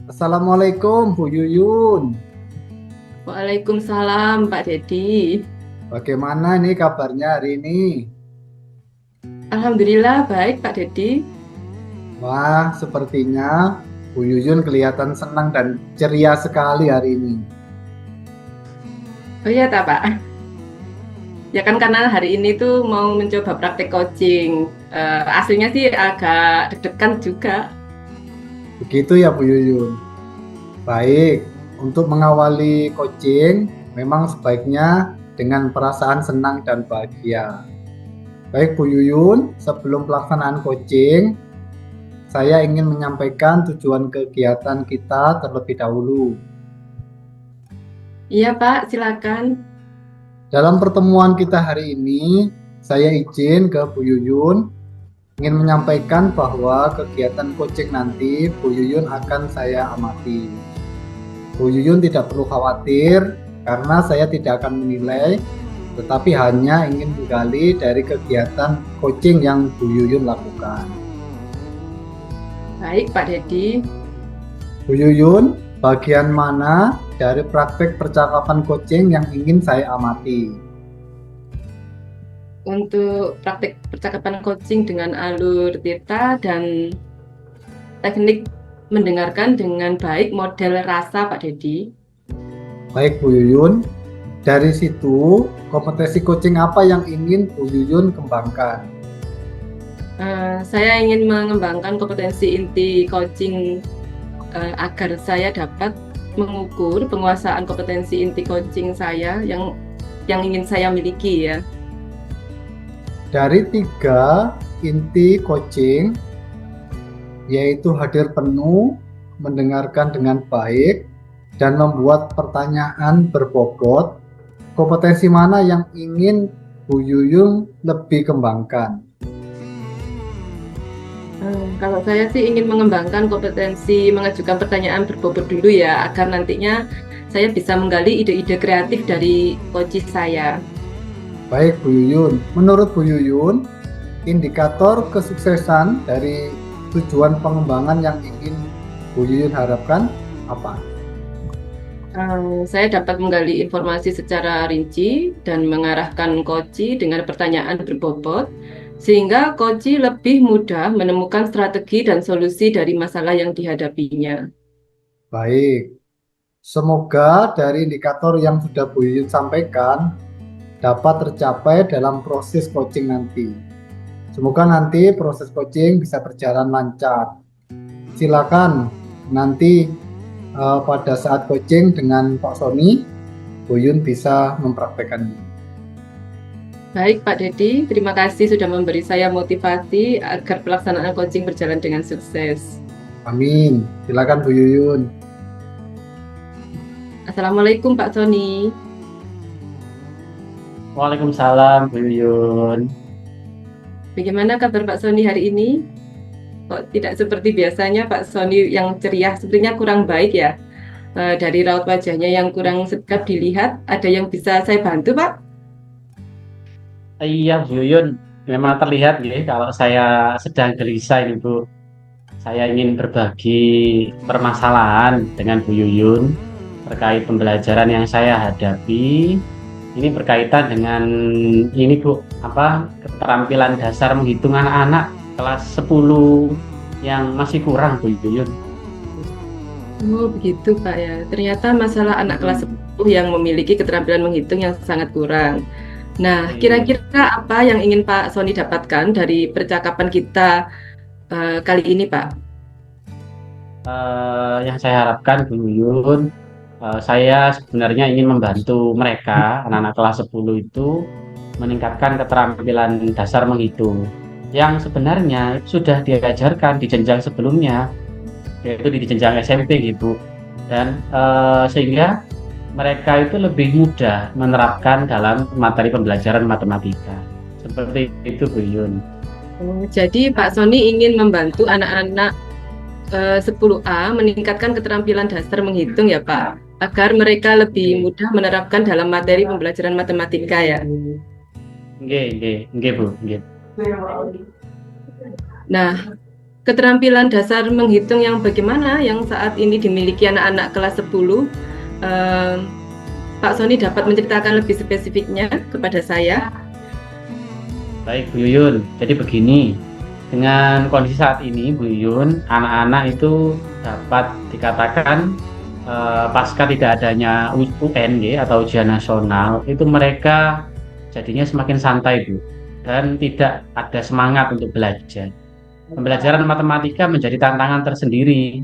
Assalamualaikum Bu Yuyun. Waalaikumsalam Pak Dedi. Bagaimana nih kabarnya hari ini? Alhamdulillah baik Pak Dedi. Wah, sepertinya Bu Yuyun kelihatan senang dan ceria sekali hari ini. Oh iya tak Pak. Ya kan karena hari ini tuh mau mencoba praktek coaching. Aslinya sih agak deg-degan juga. Begitu ya Bu Yuyun. Baik, untuk mengawali coaching memang sebaiknya dengan perasaan senang dan bahagia. Baik Bu Yuyun, sebelum pelaksanaan coaching, saya ingin menyampaikan tujuan kegiatan kita terlebih dahulu. Iya Pak, silakan. Dalam pertemuan kita hari ini, saya izin ke Bu Yuyun ingin menyampaikan bahwa kegiatan coaching nanti Bu Yuyun akan saya amati. Bu Yuyun tidak perlu khawatir karena saya tidak akan menilai, tetapi hanya ingin menggali dari kegiatan coaching yang Bu Yuyun lakukan. Baik Pak Dedi. Bu Yuyun, bagian mana dari praktek percakapan coaching yang ingin saya amati? Untuk praktek percakapan coaching dengan alur Tirta dan teknik mendengarkan dengan baik model rasa Pak Dedi. Baik Bu Yuyun, dari situ kompetensi coaching apa yang ingin Bu Yuyun kembangkan? Saya ingin mengembangkan kompetensi inti coaching agar saya dapat mengukur penguasaan kompetensi inti coaching saya yang ingin saya miliki ya. Dari tiga inti coaching, yaitu hadir penuh, mendengarkan dengan baik, dan membuat pertanyaan berbobot, kompetensi mana yang ingin Bu Yuyun lebih kembangkan? Kalau saya sih ingin mengembangkan kompetensi mengajukan pertanyaan berbobot dulu ya, agar nantinya saya bisa menggali ide-ide kreatif dari coach saya. Baik Bu Yuyun, menurut Bu Yuyun, indikator kesuksesan dari tujuan pengembangan yang ingin Bu Yuyun harapkan apa? Saya dapat menggali informasi secara rinci dan mengarahkan coach dengan pertanyaan berbobot, sehingga coach lebih mudah menemukan strategi dan solusi dari masalah yang dihadapinya. Baik, semoga dari indikator yang sudah Bu Yuyun sampaikan dapat tercapai dalam proses coaching nanti. Semoga nanti proses coaching bisa berjalan lancar. Silakan nanti pada saat coaching dengan Pak Sony, Bu Yun bisa mempraktekannya. Baik, Pak Dedi, terima kasih sudah memberi saya motivasi agar pelaksanaan coaching berjalan dengan sukses. Amin. Silakan Bu Yuyun. Assalamualaikum, Pak Sony. Waalaikumsalam, Bu Yun. Bagaimana kabar Pak Sony hari ini? Kok tidak seperti biasanya Pak Sony yang ceria, sepertinya kurang baik ya. Dari raut wajahnya yang kurang sedap dilihat, ada yang bisa saya bantu, Pak? Iya, Bu Yun. Memang terlihat ya kalau saya sedang gelisah ini, Bu. Saya ingin berbagi permasalahan dengan Bu Yuyun terkait pembelajaran yang saya hadapi. Ini berkaitan dengan ini, Bu, keterampilan dasar menghitung anak-anak kelas 10 yang masih kurang, Bu Yuyun. Oh, begitu Pak ya. Ternyata masalah anak kelas Hmm, 10 yang memiliki keterampilan menghitung yang sangat kurang. Nah, iya. kira-kira apa yang ingin Pak Sony dapatkan dari percakapan kita kali ini, Pak? Yang saya harapkan Bu Yuyun, saya sebenarnya ingin membantu mereka, anak-anak kelas 10 itu meningkatkan keterampilan dasar menghitung yang sebenarnya sudah diajarkan di jenjang sebelumnya, yaitu di jenjang SMP gitu. Dan sehingga mereka itu lebih mudah menerapkan dalam materi pembelajaran matematika. Seperti itu Bu Yun. Oh, jadi Pak Sony ingin membantu anak-anak 10A meningkatkan keterampilan dasar menghitung ya Pak, agar mereka lebih Nggih, mudah menerapkan dalam materi pembelajaran matematika ya. nggih, nggih, nggih Bu, nggih. Nah, keterampilan dasar menghitung yang bagaimana yang saat ini dimiliki anak-anak kelas 10? Eh, Pak Sony dapat menceritakan lebih spesifiknya kepada saya? Baik Bu Yuyun, jadi begini, dengan kondisi saat ini Bu Yuyun, anak-anak itu dapat dikatakan pasca tidak adanya UN atau ujian nasional, itu mereka jadinya semakin santai Bu, dan tidak ada semangat untuk belajar. Pembelajaran matematika menjadi tantangan tersendiri.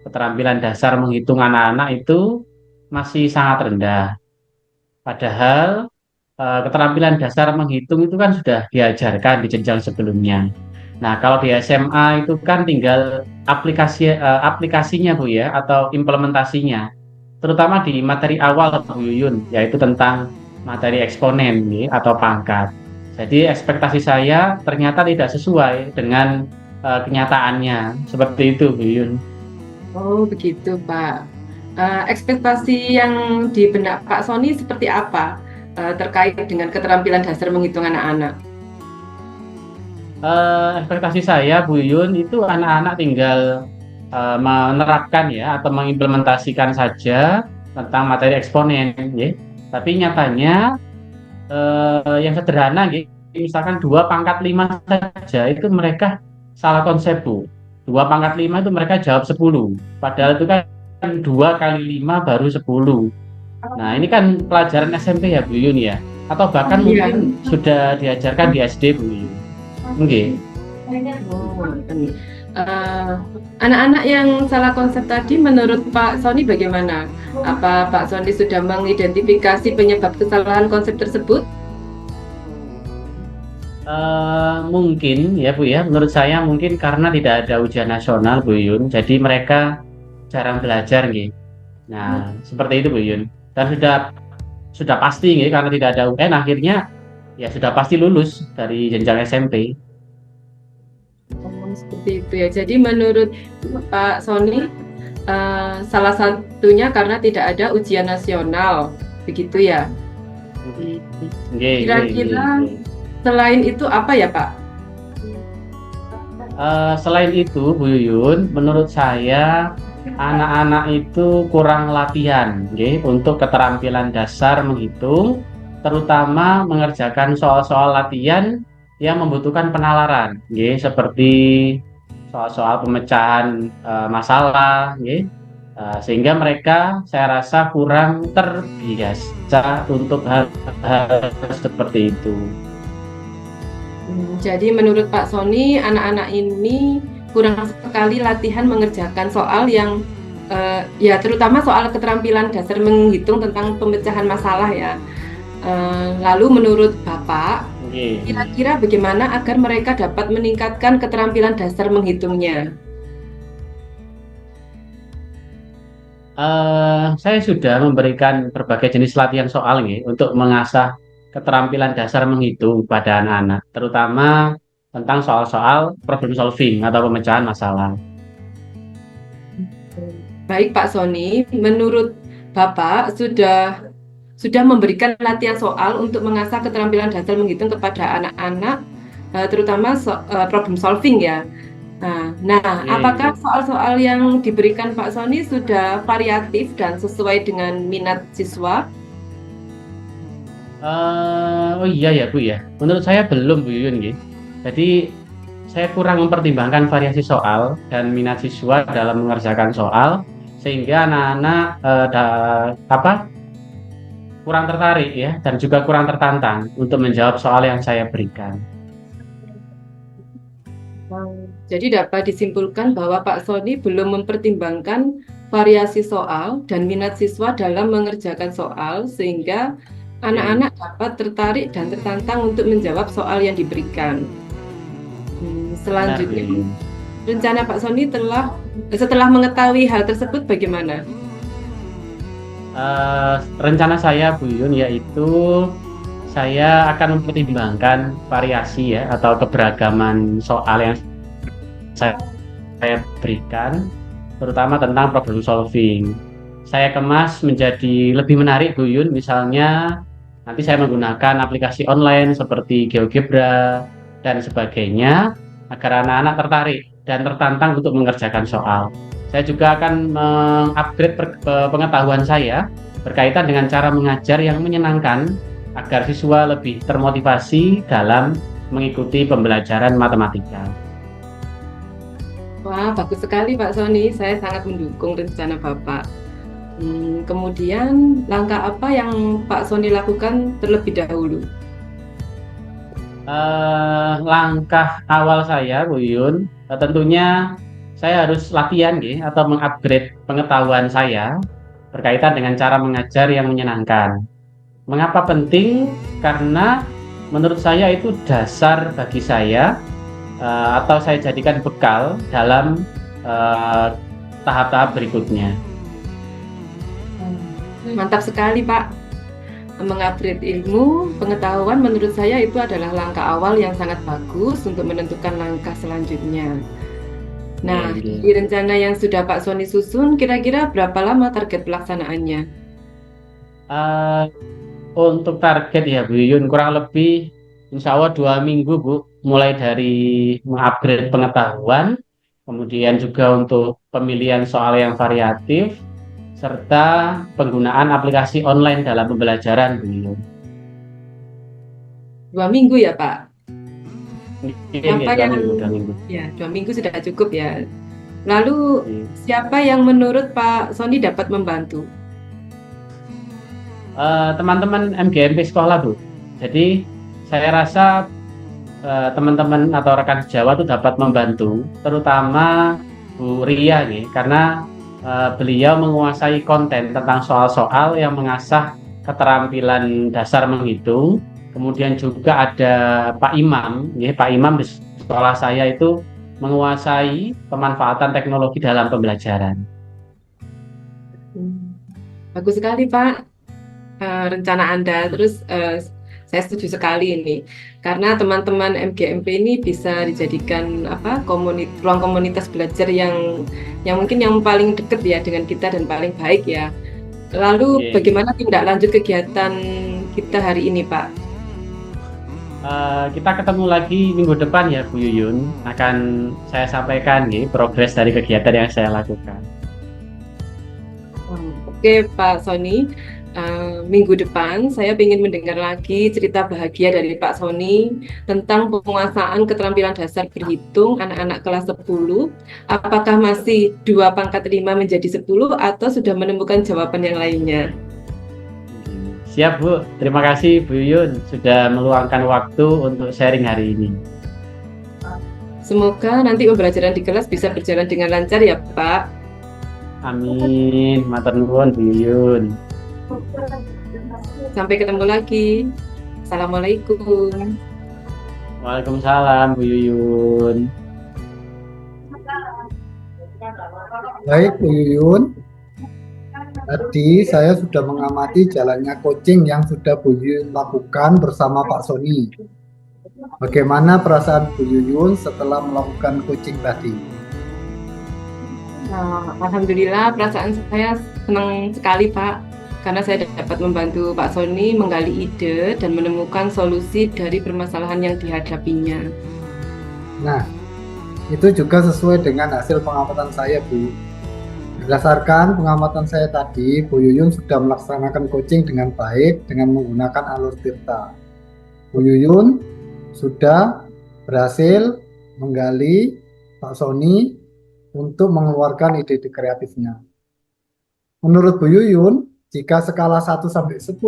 Keterampilan dasar menghitung anak-anak itu masih sangat rendah. Padahal keterampilan dasar menghitung itu kan sudah diajarkan di jenjang sebelumnya. Nah, kalau di SMA itu kan tinggal aplikasinya Bu ya, atau implementasinya. Terutama di materi awal Bu Yuyun, yaitu tentang materi eksponen ya, atau pangkat. Jadi ekspektasi saya ternyata tidak sesuai dengan kenyataannya. Seperti itu Bu Yuyun. Oh, begitu, Pak. Ekspektasi yang di benak Pak Sony seperti apa terkait dengan keterampilan dasar menghitung anak-anak? Ekspektasi saya Bu Yun itu anak-anak tinggal menerapkan ya atau mengimplementasikan saja tentang materi eksponen ya. Tapi nyatanya yang sederhana gitu, misalkan 2 pangkat 5 saja itu mereka salah konsep Bu. 2 pangkat 5 itu mereka jawab 10, padahal itu kan 2 kali 5 baru 10. Nah ini kan pelajaran SMP ya Bu Yun ya, atau bahkan Iya. mungkin sudah diajarkan di SD Bu Yun. Oke. Oh, anak-anak yang salah konsep tadi menurut Pak Sony bagaimana? Apa Pak Sony sudah mengidentifikasi penyebab kesalahan konsep tersebut? Mungkin ya Bu ya, menurut saya mungkin karena tidak ada ujian nasional Bu Yun, jadi mereka jarang belajar gitu. Nah seperti itu Bu Yun. Dan sudah pasti gitu, karena tidak ada UN akhirnya ya sudah pasti lulus dari jenjang SMP. Oh, seperti itu ya. Jadi menurut Pak Sony salah satunya karena tidak ada ujian nasional, begitu ya? Kira-kira selain itu apa ya Pak? Selain itu Bu Yuyun, menurut saya anak-anak itu kurang latihan untuk keterampilan dasar menghitung, terutama mengerjakan soal-soal latihan yang membutuhkan penalaran seperti soal-soal pemecahan masalah sehingga mereka saya rasa kurang terbiasa untuk hal-hal seperti itu. Jadi menurut Pak Sony, anak-anak ini kurang sekali latihan mengerjakan soal yang ya terutama soal keterampilan dasar menghitung tentang pemecahan masalah ya. Lalu menurut Bapak, kira-kira bagaimana agar mereka dapat meningkatkan keterampilan dasar menghitungnya? Saya sudah memberikan berbagai jenis latihan soal untuk mengasah keterampilan dasar menghitung pada anak-anak, terutama tentang soal-soal problem solving atau pemecahan masalah. Baik Pak Sony, menurut Bapak sudah memberikan latihan soal untuk mengasah keterampilan dasar menghitung kepada anak-anak, terutama problem solving ya. Nah, apakah soal-soal yang diberikan Pak Sony sudah variatif dan sesuai dengan minat siswa? Oh iya ya Bu ya, menurut saya belum Bu Yuyun Jadi saya kurang mempertimbangkan variasi soal dan minat siswa dalam mengerjakan soal, sehingga anak-anak kurang tertarik ya, dan juga kurang tertantang untuk menjawab soal yang saya berikan. Jadi dapat disimpulkan bahwa Pak Sony belum mempertimbangkan variasi soal dan minat siswa dalam mengerjakan soal, sehingga anak-anak dapat tertarik dan tertantang untuk menjawab soal yang diberikan. Selanjutnya, rencana Pak Sony setelah mengetahui hal tersebut bagaimana? Rencana saya Bu Yun yaitu saya akan mempertimbangkan variasi ya atau keberagaman soal yang saya berikan, terutama tentang problem solving. Saya kemas menjadi lebih menarik Bu Yun, misalnya nanti saya menggunakan aplikasi online seperti GeoGebra dan sebagainya agar anak-anak tertarik dan tertantang untuk mengerjakan soal. Saya juga akan mengupgrade pengetahuan saya berkaitan dengan cara mengajar yang menyenangkan agar siswa lebih termotivasi dalam mengikuti pembelajaran matematika. Wah, bagus sekali Pak Sony. Saya sangat mendukung rencana Bapak. Kemudian langkah apa yang Pak Sony lakukan terlebih dahulu? Langkah awal saya, Bu Yun, tentunya saya harus latihan atau mengupgrade pengetahuan saya berkaitan dengan cara mengajar yang menyenangkan. Mengapa penting? Karena menurut saya itu dasar bagi saya, atau saya jadikan bekal dalam tahap-tahap berikutnya. Mantap sekali Pak. Mengupgrade ilmu, pengetahuan menurut saya itu adalah langkah awal yang sangat bagus untuk menentukan langkah selanjutnya. Nah, di rencana yang sudah Pak Sony susun, kira-kira berapa lama target pelaksanaannya? Untuk target ya Bu Yun, kurang lebih insya Allah 2 minggu Bu, mulai dari mengupgrade pengetahuan, kemudian juga untuk pemilihan soal yang variatif, serta penggunaan aplikasi online dalam pembelajaran Bu Yun. 2 minggu ya Pak? Mungkin Apa ya, yang 2 minggu. Ya, 2 minggu sudah cukup ya. Lalu siapa yang menurut Pak Sony dapat membantu? Teman-teman MGMP sekolah Bu. Jadi saya rasa teman-teman atau rekan sejawat itu dapat membantu, terutama Bu Ria nih, karena beliau menguasai konten tentang soal-soal yang mengasah keterampilan dasar menghitung. Kemudian juga ada Pak Imam, Pak Imam di sekolah saya itu menguasai pemanfaatan teknologi dalam pembelajaran. Bagus sekali Pak rencana Anda. Terus saya setuju sekali ini, karena teman-teman MGMP ini bisa dijadikan ruang komunitas belajar yang mungkin yang paling dekat ya dengan kita dan paling baik ya. Lalu bagaimana tindak lanjut kegiatan kita hari ini Pak? Kita ketemu lagi minggu depan ya Bu Yuyun. Akan saya sampaikan progres dari kegiatan yang saya lakukan. Oke Pak Sony, minggu depan saya ingin mendengar lagi cerita bahagia dari Pak Sony tentang penguasaan keterampilan dasar berhitung anak-anak kelas 10. Apakah masih 2 × 5 menjadi 10 atau sudah menemukan jawaban yang lainnya? Siap Bu, terima kasih Bu Yuyun sudah meluangkan waktu untuk sharing hari ini. Semoga nanti pembelajaran di kelas bisa berjalan dengan lancar ya Pak. Amin, matur nuwun Bu Yuyun. Sampai ketemu lagi. Assalamualaikum. Waalaikumsalam Bu Yuyun. Baik Bu Yuyun, tadi saya sudah mengamati jalannya coaching yang sudah Bu Yuyun lakukan bersama Pak Sony. Bagaimana perasaan Bu Yuyun setelah melakukan coaching tadi? Alhamdulillah, perasaan saya senang sekali Pak, karena saya dapat membantu Pak Sony menggali ide dan menemukan solusi dari permasalahan yang dihadapinya. Nah, itu juga sesuai dengan hasil pengamatan saya Bu. Berdasarkan pengamatan saya tadi, Bu Yuyun sudah melaksanakan coaching dengan baik dengan menggunakan alur Tirta. Bu Yuyun sudah berhasil menggali Pak Sony untuk mengeluarkan ide-ide kreatifnya. Menurut Bu Yuyun, jika skala 1 sampai 10,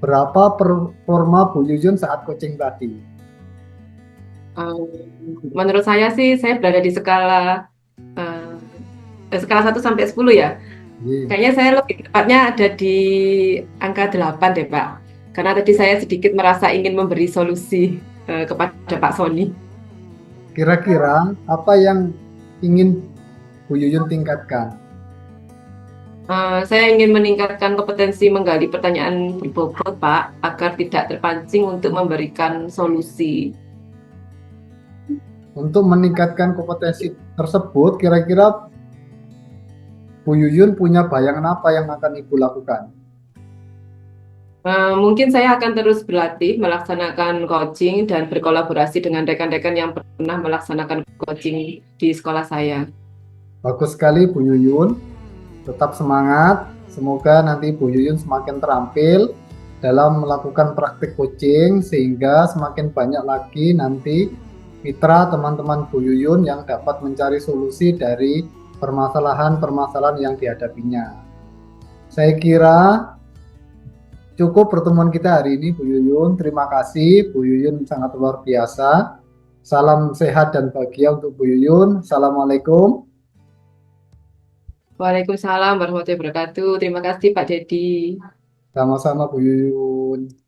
berapa performa Bu Yuyun saat coaching tadi? Menurut saya sih, saya berada di skala 1 sampai 10 ya. Kayaknya saya lebih tepatnya ada di angka 8 deh Pak. Karena tadi saya sedikit merasa ingin memberi solusi kepada Pak Sony. Kira-kira apa yang ingin Bu Yuyun tingkatkan? Saya ingin meningkatkan kompetensi menggali pertanyaan berbobot Pak, agar tidak terpancing untuk memberikan solusi. Untuk meningkatkan kompetensi tersebut, kira-kira Bu Yuyun punya bayangan apa yang akan Ibu lakukan? Mungkin saya akan terus berlatih melaksanakan coaching dan berkolaborasi dengan rekan-rekan yang pernah melaksanakan coaching di sekolah saya. Bagus sekali Bu Yuyun, tetap semangat. Semoga nanti Bu Yuyun semakin terampil dalam melakukan praktik coaching sehingga semakin banyak lagi nanti mitra teman-teman Bu Yuyun yang dapat mencari solusi dari permasalahan-permasalahan yang dihadapinya. Saya kira cukup pertemuan kita hari ini, Bu Yuyun. Terima kasih, Bu Yuyun sangat luar biasa. Salam sehat dan bahagia untuk Bu Yuyun. Assalamualaikum. Waalaikumsalam warahmatullahi wabarakatuh. Terima kasih Pak Dedi. Sama-sama Bu Yuyun.